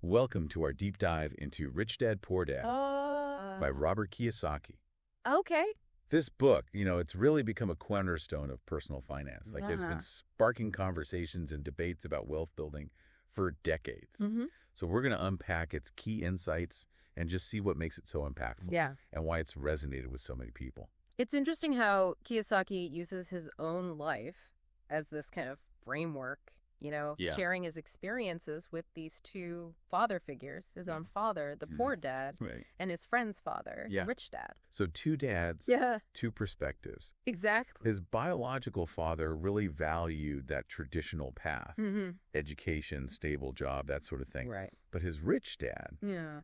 Welcome to our deep dive into Rich Dad, Poor Dad by Robert Kiyosaki. Okay. This book, it's really become a cornerstone of personal finance. It's been sparking conversations and debates about wealth building for decades. So we're going to unpack its key insights and just see what makes it so impactful and why it's resonated with so many people. It's interesting how Kiyosaki uses his own life as this kind of framework, sharing his experiences with these two father figures, his own father, the poor dad, and his friend's father, the rich dad. So two dads, two perspectives. Exactly. His biological father really valued that traditional path, education, stable job, that sort of thing. Right. But his rich dad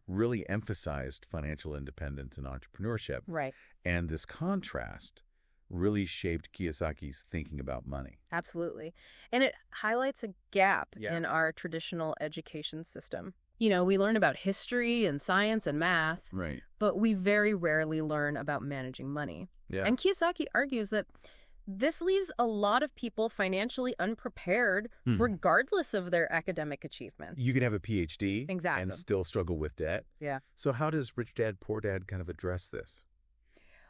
really emphasized financial independence and entrepreneurship. Right. And this contrast really shaped Kiyosaki's thinking about money. Absolutely. And it highlights a gap in our traditional education system. We learn about history and science and math, but we very rarely learn about managing money. And Kiyosaki argues that this leaves a lot of people financially unprepared, regardless of their academic achievements. You can have a PhD and still struggle with debt. Yeah. So how does Rich Dad, Poor Dad kind of address this?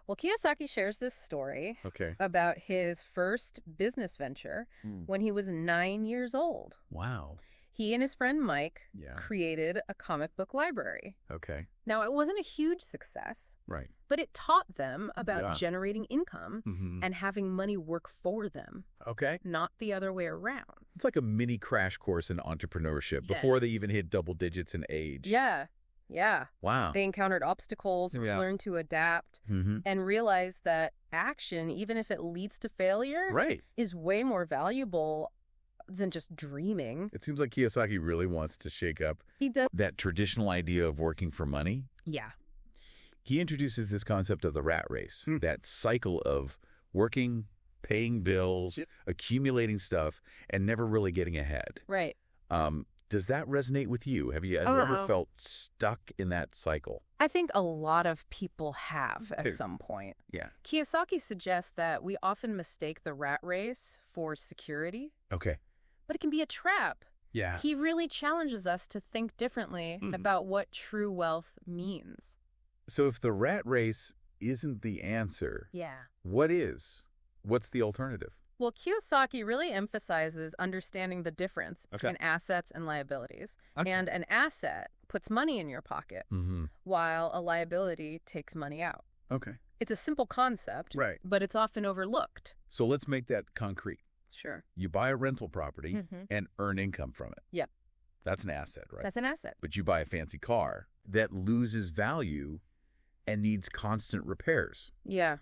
Well, Kiyosaki shares this story about his first business venture when he was 9 years old. Wow. He and his friend Mike created a comic book library. Okay. Now, it wasn't a huge success, right? But it taught them about generating income and having money work for them. Okay. Not the other way around. It's like a mini crash course in entrepreneurship before they even hit double digits in age. Yeah. Yeah. Wow. They encountered obstacles, learned to adapt, and realized that action, even if it leads to failure, is way more valuable than just dreaming. It seems like Kiyosaki really wants to shake up that traditional idea of working for money. Yeah. He introduces this concept of the rat race, that cycle of working, paying bills, accumulating stuff, and never really getting ahead. Right. Does that resonate with you? Have you ever felt stuck in that cycle? I think a lot of people have at some point. Yeah. Kiyosaki suggests that we often mistake the rat race for security. Okay. But it can be a trap. Yeah. He really challenges us to think differently about what true wealth means. So if the rat race isn't the answer, what is? What's the alternative? Well, Kiyosaki really emphasizes understanding the difference between assets and liabilities. And an asset puts money in your pocket, while a liability takes money out. Okay. It's a simple concept, but it's often overlooked. So let's make that concrete. Sure. You buy a rental property and earn income from it. Yep. That's an asset, right? That's an asset. But you buy a fancy car that loses value and needs constant repairs. Yeah.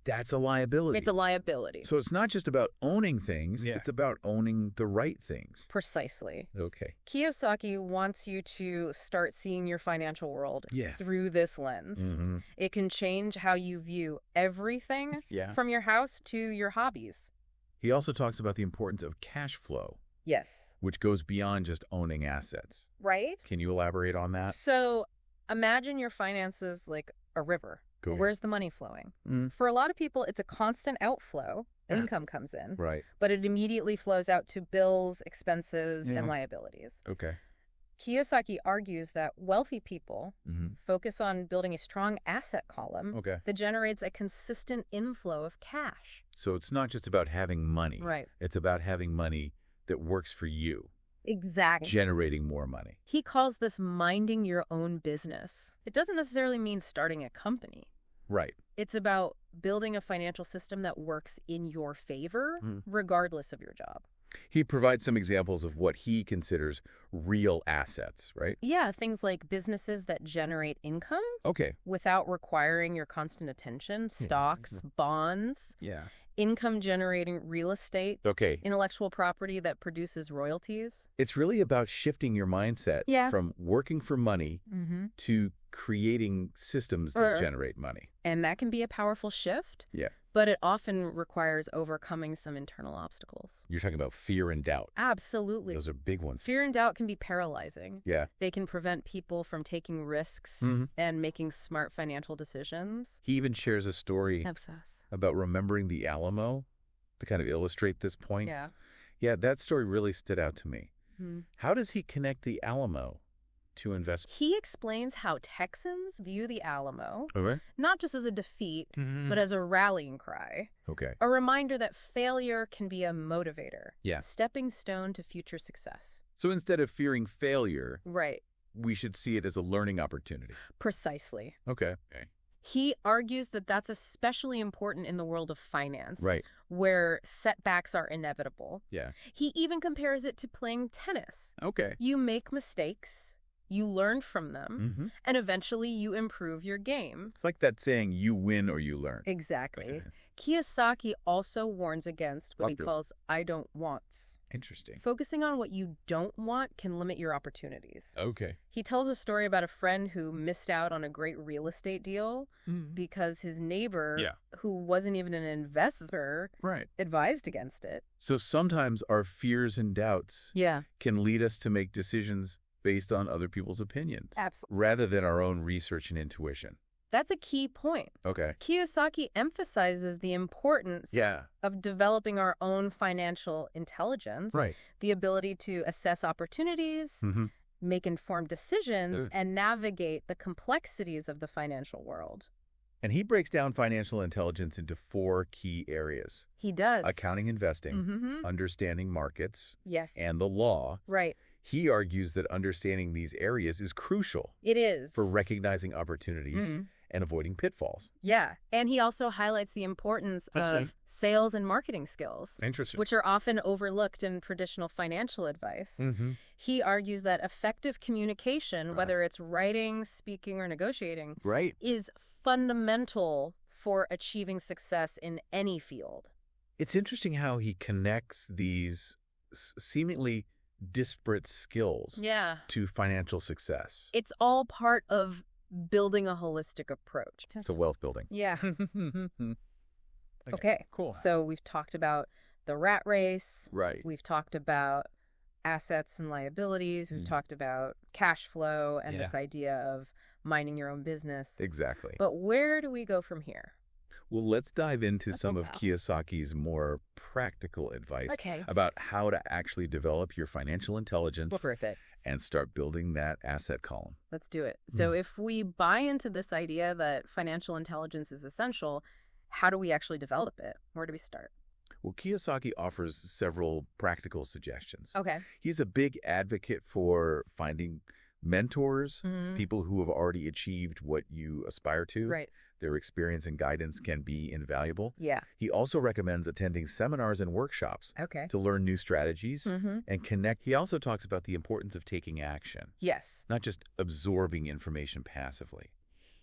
That's a liability. It's a liability. So it's not just about owning things, it's about owning the right things. Precisely. Okay. Kiyosaki wants you to start seeing your financial world through this lens. It can change how you view everything from your house to your hobbies. He also talks about the importance of cash flow. Yes. Which goes beyond just owning assets. Right. Can you elaborate on that? So imagine your finances like a river. Where's the money flowing? For a lot of people, it's a constant outflow. Income comes in. Right. But it immediately flows out to bills, expenses, and liabilities. Okay. Kiyosaki argues that wealthy people focus on building a strong asset column that generates a consistent inflow of cash. So it's not just about having money. Right. It's about having money that works for you. Exactly. Generating more money. He calls this minding your own business. It doesn't necessarily mean starting a company. Right. It's about building a financial system that works in your favor, regardless of your job. He provides some examples of what he considers real assets, right? Yeah, things like businesses that generate income without requiring your constant attention, stocks, bonds, income-generating real estate, intellectual property that produces royalties. It's really about shifting your mindset from working for money to creating systems that generate money. And that can be a powerful shift. Yeah. But it often requires overcoming some internal obstacles. You're talking about fear and doubt. Absolutely. Those are big ones. Fear and doubt can be paralyzing. Yeah. They can prevent people from taking risks and making smart financial decisions. He even shares a story about remembering the Alamo to kind of illustrate this point. Yeah. Yeah, that story really stood out to me. How does he connect the Alamo to invest? He explains how Texans view the Alamo, Okay. not just as a defeat, but as a rallying cry. Okay. A reminder that failure can be a motivator, Yeah. a stepping stone to future success. So instead of fearing failure, Right. we should see it as a learning opportunity. Precisely. Okay. He argues that that's especially important in the world of finance, Right. where setbacks are inevitable. Yeah. He even compares it to playing tennis. Okay. You make mistakes, you learn from them, and eventually you improve your game. It's like that saying, you win or you learn. Exactly. Kiyosaki also warns against what he calls I don't wants. Interesting. Focusing on what you don't want can limit your opportunities. Okay. He tells a story about a friend who missed out on a great real estate deal because his neighbor, who wasn't even an investor, advised against it. So sometimes our fears and doubts can lead us to make decisions based on other people's opinions. Absolutely. Rather than our own research and intuition. That's a key point. Okay. Kiyosaki emphasizes the importance of developing our own financial intelligence, the ability to assess opportunities, make informed decisions, and navigate the complexities of the financial world. And he breaks down financial intelligence into 4 key areas. He does. Accounting, investing, understanding markets, and the law. Right. He argues that understanding these areas is crucial. It is. For recognizing opportunities and avoiding pitfalls. Yeah. And he also highlights the importance of sales and marketing skills, which are often overlooked in traditional financial advice. He argues that effective communication, whether it's writing, speaking, or negotiating, is fundamental for achieving success in any field. It's interesting how he connects these seemingly disparate skills to financial success. It's all part of building a holistic approach. To wealth building. Yeah. Okay. Cool. So we've talked about the rat race. Right. We've talked about assets and liabilities. We've talked about cash flow and this idea of minding your own business. Exactly. But where do we go from here? Well, let's dive into some of Kiyosaki's more practical advice about how to actually develop your financial intelligence and start building that asset column. Let's do it. So if we buy into this idea that financial intelligence is essential, how do we actually develop it? Where do we start? Well, Kiyosaki offers several practical suggestions. Okay. He's a big advocate for finding mentors, people who have already achieved what you aspire to. Right. Their experience and guidance can be invaluable. Yeah. He also recommends attending seminars and workshops to learn new strategies and connect. He also talks about the importance of taking action. Yes. Not just absorbing information passively.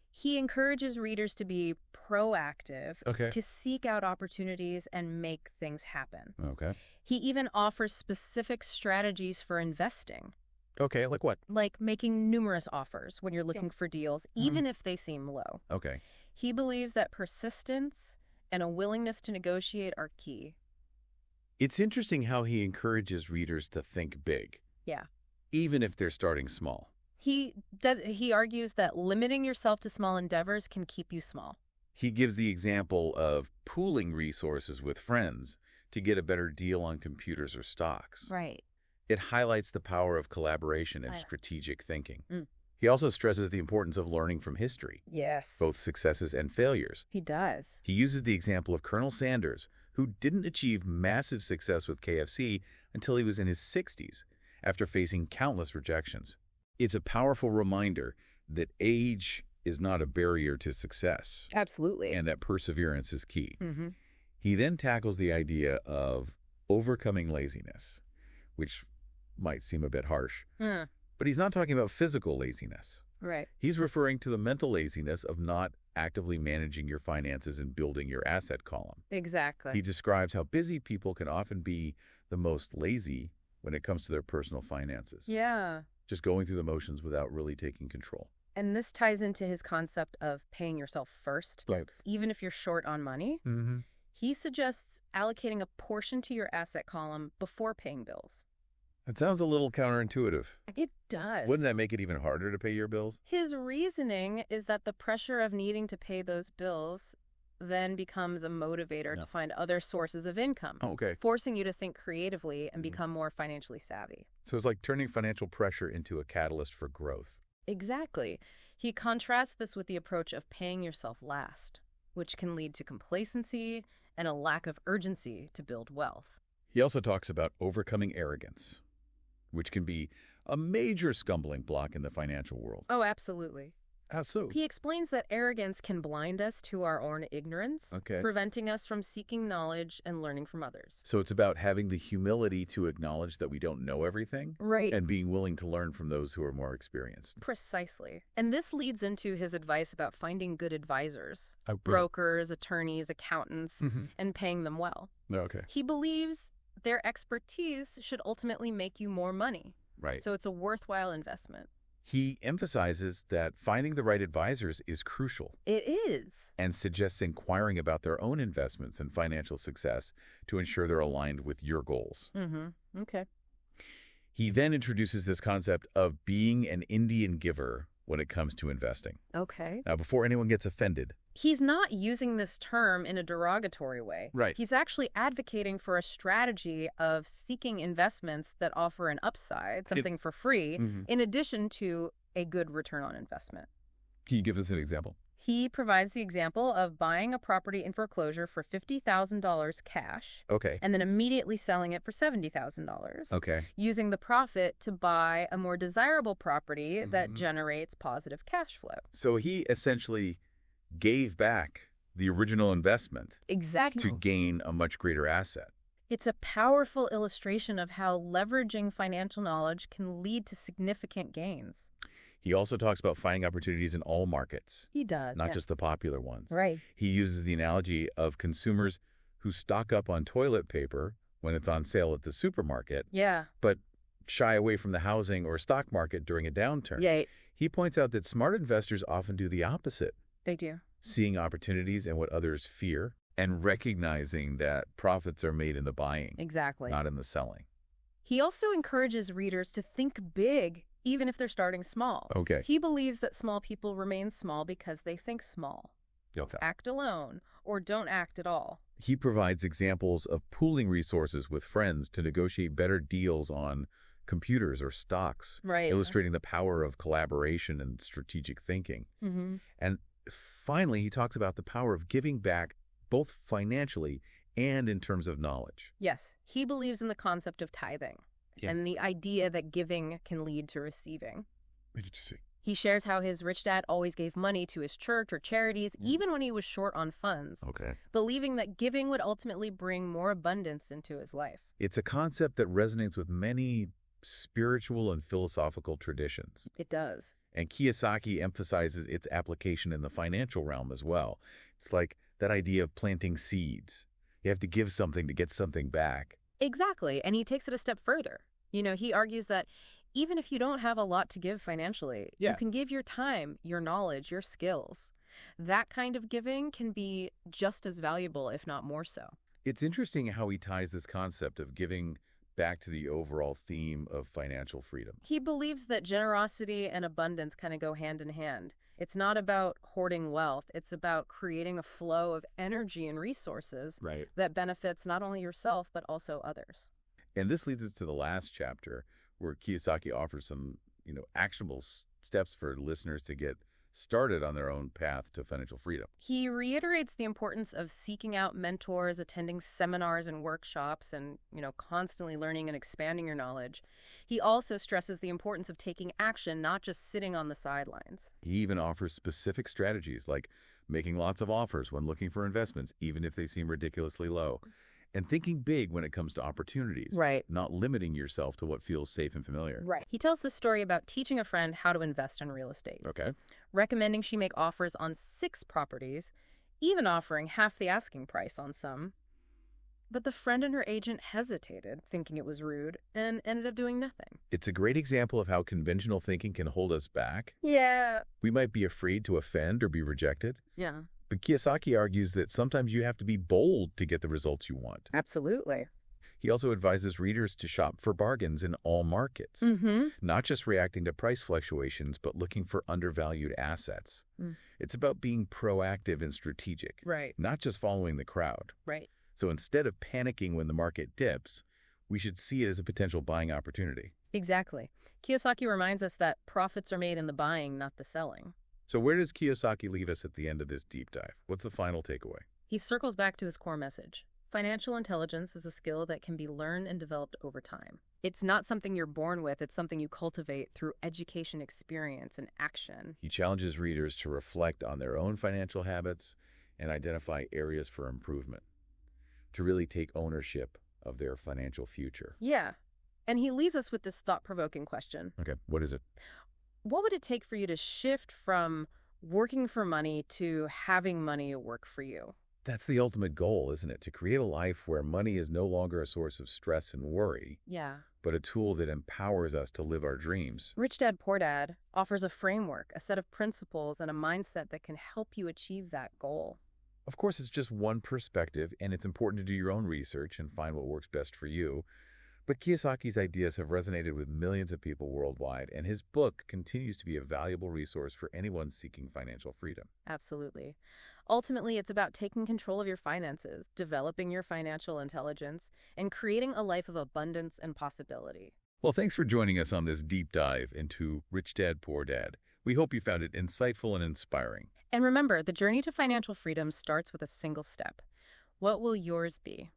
He encourages readers to be proactive, to seek out opportunities and make things happen. Okay. He even offers specific strategies for investing. Okay, like what? Like making numerous offers when you're looking for deals, even if they seem low. Okay. He believes that persistence and a willingness to negotiate are key. It's interesting how he encourages readers to think big. Yeah. Even if they're starting small. He argues that limiting yourself to small endeavors can keep you small. He gives the example of pooling resources with friends to get a better deal on computers or stocks. Right. It highlights the power of collaboration and strategic thinking. He also stresses the importance of learning from history. Yes. Both successes and failures. He does. He uses the example of Colonel Sanders, who didn't achieve massive success with KFC until he was in his 60s, after facing countless rejections. It's a powerful reminder that age is not a barrier to success. Absolutely. And that perseverance is key. He then tackles the idea of overcoming laziness, which might seem a bit harsh. But he's not talking about physical laziness. Right. He's referring to the mental laziness of not actively managing your finances and building your asset column. Exactly. He describes how busy people can often be the most lazy when it comes to their personal finances. Yeah. Just going through the motions without really taking control. And this ties into his concept of paying yourself first, even if you're short on money. He suggests allocating a portion to your asset column before paying bills. That sounds a little counterintuitive. It does. Wouldn't that make it even harder to pay your bills? His reasoning is that the pressure of needing to pay those bills then becomes a motivator to find other sources of income, forcing you to think creatively and become more financially savvy. So it's like turning financial pressure into a catalyst for growth. Exactly. He contrasts this with the approach of paying yourself last, which can lead to complacency and a lack of urgency to build wealth. He also talks about overcoming arrogance, which can be a major stumbling block in the financial world. Oh, absolutely. How so? He explains that arrogance can blind us to our own ignorance, preventing us from seeking knowledge and learning from others. So it's about having the humility to acknowledge that we don't know everything, right, and being willing to learn from those who are more experienced. Precisely. And this leads into his advice about finding good advisors, brokers, attorneys, accountants, and paying them well. He believes their expertise should ultimately make you more money. Right. So it's a worthwhile investment. He emphasizes that finding the right advisors is crucial. It is. And suggests inquiring about their own investments and financial success to ensure they're aligned with your goals. Okay. He then introduces this concept of being an Indian giver when it comes to investing. Okay. Now, before anyone gets offended, he's not using this term in a derogatory way. Right. He's actually advocating for a strategy of seeking investments that offer an upside, something for free, in addition to a good return on investment. Can you give us an example? He provides the example of buying a property in foreclosure for $50,000 cash. Okay. And then immediately selling it for $70,000. Okay. Using the profit to buy a more desirable property that generates positive cash flow. So he essentially gave back the original investment. Exactly. To gain a much greater asset. It's a powerful illustration of how leveraging financial knowledge can lead to significant gains. He also talks about finding opportunities in all markets. He does. Not just the popular ones. Right. He uses the analogy of consumers who stock up on toilet paper when it's on sale at the supermarket. Yeah. But shy away from the housing or stock market during a downturn. Yeah. He points out that smart investors often do the opposite. They do. Seeing opportunities in what others fear and recognizing that profits are made in the buying. Exactly. Not in the selling. He also encourages readers to think big, even if they're starting small. Okay. He believes that small people remain small because they think small. Act alone, or don't act at all. He provides examples of pooling resources with friends to negotiate better deals on computers or stocks, illustrating the power of collaboration and strategic thinking. And finally, he talks about the power of giving back both financially and in terms of knowledge. Yes. He believes in the concept of tithing. And the idea that giving can lead to receiving. Interesting. He shares how his rich dad always gave money to his church or charities, even when he was short on funds, believing that giving would ultimately bring more abundance into his life. It's a concept that resonates with many spiritual and philosophical traditions. It does. And Kiyosaki emphasizes its application in the financial realm as well. It's like that idea of planting seeds. You have to give something to get something back. Exactly. And he takes it a step further. You know, he argues that even if you don't have a lot to give financially, you can give your time, your knowledge, your skills. That kind of giving can be just as valuable, if not more so. It's interesting how he ties this concept of giving back to the overall theme of financial freedom. He believes that generosity and abundance kind of go hand in hand. It's not about hoarding wealth. It's about creating a flow of energy and resources that benefits not only yourself, but also others. And this leads us to the last chapter where Kiyosaki offers some, actionable steps for listeners to get started on their own path to financial freedom. He reiterates the importance of seeking out mentors, attending seminars and workshops, and, constantly learning and expanding your knowledge. He also stresses the importance of taking action, not just sitting on the sidelines. He even offers specific strategies like making lots of offers when looking for investments, even if they seem ridiculously low. And thinking big when it comes to opportunities. Not limiting yourself to what feels safe and familiar. He tells this story about teaching a friend how to invest in real estate. Recommending she make offers on 6 properties, even offering half the asking price on some. But the friend and her agent hesitated, thinking it was rude, and ended up doing nothing. It's a great example of how conventional thinking can hold us back. We might be afraid to offend or be rejected. But Kiyosaki argues that sometimes you have to be bold to get the results you want. Absolutely. He also advises readers to shop for bargains in all markets, not just reacting to price fluctuations, but looking for undervalued assets. It's about being proactive and strategic, not just following the crowd. So instead of panicking when the market dips, we should see it as a potential buying opportunity. Exactly. Kiyosaki reminds us that profits are made in the buying, not the selling. So where does Kiyosaki leave us at the end of this deep dive? What's the final takeaway? He circles back to his core message. Financial intelligence is a skill that can be learned and developed over time. It's not something you're born with, it's something you cultivate through education, experience, and action. He challenges readers to reflect on their own financial habits and identify areas for improvement, to really take ownership of their financial future. Yeah. And he leaves us with this thought-provoking question. Okay, what is it? What would it take for you to shift from working for money to having money work for you? That's the ultimate goal, isn't it? To create a life where money is no longer a source of stress and worry, but a tool that empowers us to live our dreams. Rich Dad, Poor Dad offers a framework, a set of principles, and a mindset that can help you achieve that goal. Of course, it's just one perspective, and it's important to do your own research and find what works best for you. But Kiyosaki's ideas have resonated with millions of people worldwide, and his book continues to be a valuable resource for anyone seeking financial freedom. Absolutely. Ultimately, it's about taking control of your finances, developing your financial intelligence, and creating a life of abundance and possibility. Well, thanks for joining us on this deep dive into Rich Dad, Poor Dad. We hope you found it insightful and inspiring. And remember, the journey to financial freedom starts with a single step. What will yours be?